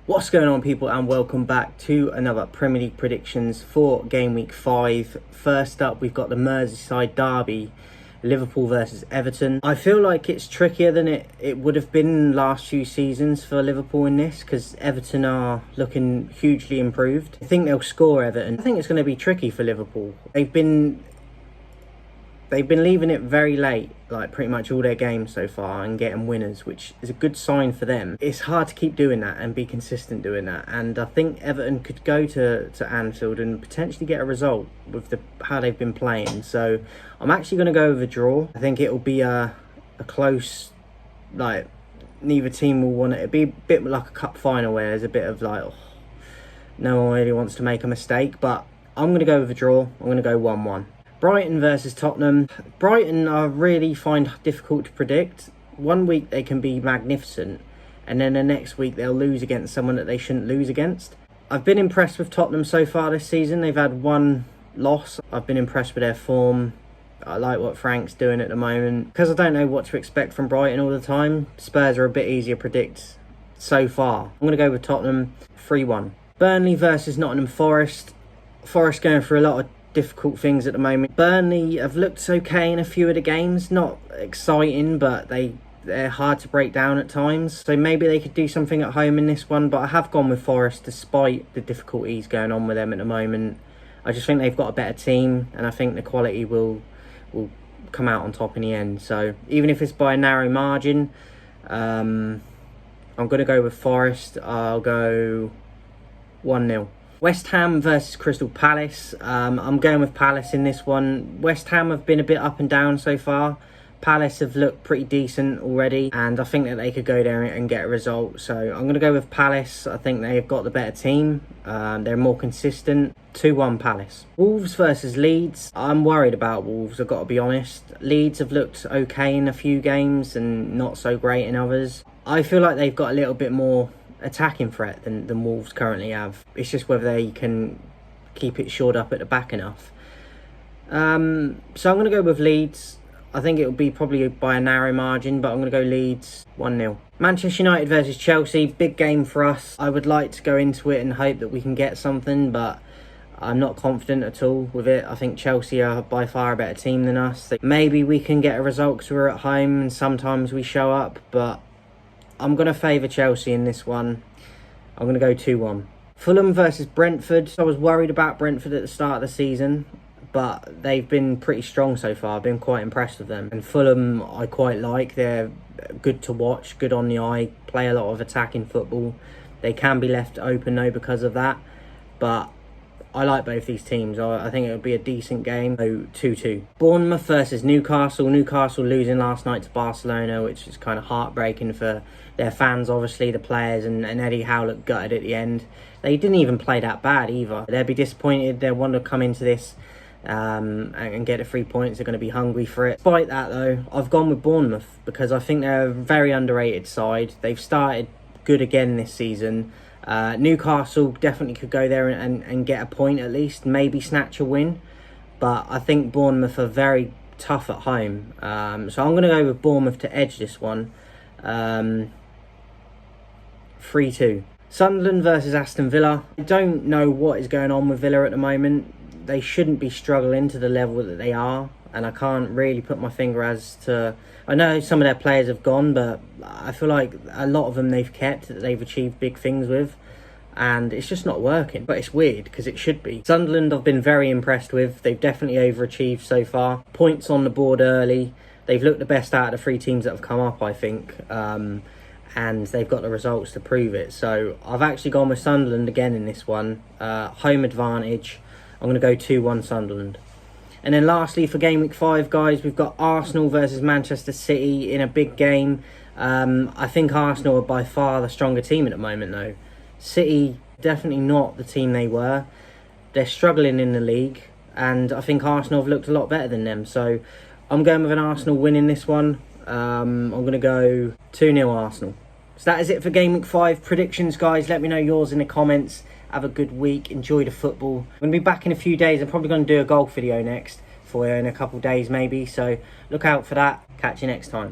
What's going on, people, and welcome back to another Premier League predictions for game week 5. First up, we've got the Merseyside derby, Liverpool versus Everton. I feel like it's trickier than it would have been last few seasons for Liverpool in this, because Everton are looking hugely improved. I think they'll score Everton. I think it's going to be tricky for Liverpool. They've been leaving it very late, like pretty much all their games so far, and getting winners, which is a good sign for them. It's hard to keep doing that and be consistent doing that, and I think Everton could go to Anfield and potentially get a result with how they've been playing. So I'm actually going to go with a draw. I think it'll be a close, like, neither team will want it. It'll be a bit like a cup final where there's a bit of like, oh, no one really wants to make a mistake, but I'm going to go with a draw. I'm going to go 1-1. Brighton versus Tottenham. Brighton I really find difficult to predict. One week they can be magnificent, and then the next week they'll lose against someone that they shouldn't lose against. I've been impressed with Tottenham so far this season. They've had one loss. I've been impressed with their form. I like what Frank's doing at the moment. Because I don't know what to expect from Brighton all the time, Spurs are a bit easier to predict so far. I'm going to go with Tottenham 3-1. Burnley versus Nottingham Forest. Forest going through a lot of difficult things at the moment. Burnley have looked okay in a few of the games, not exciting, but they're hard to break down at times, so maybe they could do something at home in this one. But I have gone with Forest despite the difficulties going on with them at the moment. I just think they've got a better team, and I think the quality will come out on top in the end. So even if it's by a narrow margin, I'm going to go with Forest. I'll go 1-0. West Ham versus Crystal Palace. I'm going with Palace in this one. West Ham have been a bit up and down so far. Palace have looked pretty decent already, and I think that they could go there and get a result. So I'm going to go with Palace. I think they've got the better team. They're more consistent. 2-1 Palace. Wolves versus Leeds. I'm worried about Wolves, I've got to be honest. Leeds have looked okay in a few games and not so great in others. I feel like they've got a little bit more attacking threat than Wolves currently have. It's just whether they can keep it shored up at the back enough. So I'm going to go with Leeds. I think it will be probably by a narrow margin, but I'm going to go Leeds 1-0. Manchester United versus Chelsea. Big game for us. I would like to go into it and hope that we can get something, but I'm not confident at all with it. I think Chelsea are by far a better team than us. Maybe we can get a result because we're at home and sometimes we show up, but I'm going to favour Chelsea in this one. I'm going to go 2-1. Fulham versus Brentford. I was worried about Brentford at the start of the season, but they've been pretty strong so far. I've been quite impressed with them. And Fulham I quite like. They're good to watch, good on the eye, play a lot of attacking football. They can be left open though because of that, but I like both these teams. I think it would be a decent game. So 2-2. Bournemouth versus Newcastle. Newcastle losing last night to Barcelona, which is kind of heartbreaking for their fans, obviously, the players, and Eddie Howe looked gutted at the end. They didn't even play that bad either. They'll be disappointed. They'll want to come into this and get the 3 points. They're going to be hungry for it. Despite that, though, I've gone with Bournemouth because I think they're a very underrated side. They've started good again this season. Newcastle definitely could go there and get a point at least, maybe snatch a win, but I think Bournemouth are very tough at home, so I'm going to go with Bournemouth to edge this one. 3-2. Sunderland versus Aston Villa. I don't know what is going on with Villa at the moment. They shouldn't be struggling to the level that they are, and I can't really put my finger as to... I know some of their players have gone, but I feel like a lot of them they've kept, that they've achieved big things with, and it's just not working. But it's weird, because it should be. Sunderland I've been very impressed with. They've definitely overachieved so far. Points on the board early. They've looked the best out of the 3 teams that have come up, I think, and they've got the results to prove it. So I've actually gone with Sunderland again in this one. Home advantage. I'm going to go 2-1 Sunderland. And then lastly, for game week 5, guys, we've got Arsenal versus Manchester City in a big game. I think Arsenal are by far the stronger team at the moment, though. City, definitely not the team they were. They're struggling in the league, and I think Arsenal have looked a lot better than them. So I'm going with an Arsenal win in this one. I'm going to go 2-0 Arsenal. So that is it for game week 5 predictions, guys. Let me know yours in the comments. Have a good week. Enjoy the football. I'm going to be back in a few days. I'm probably going to do a golf video next for you in a couple of days maybe. So look out for that. Catch you next time.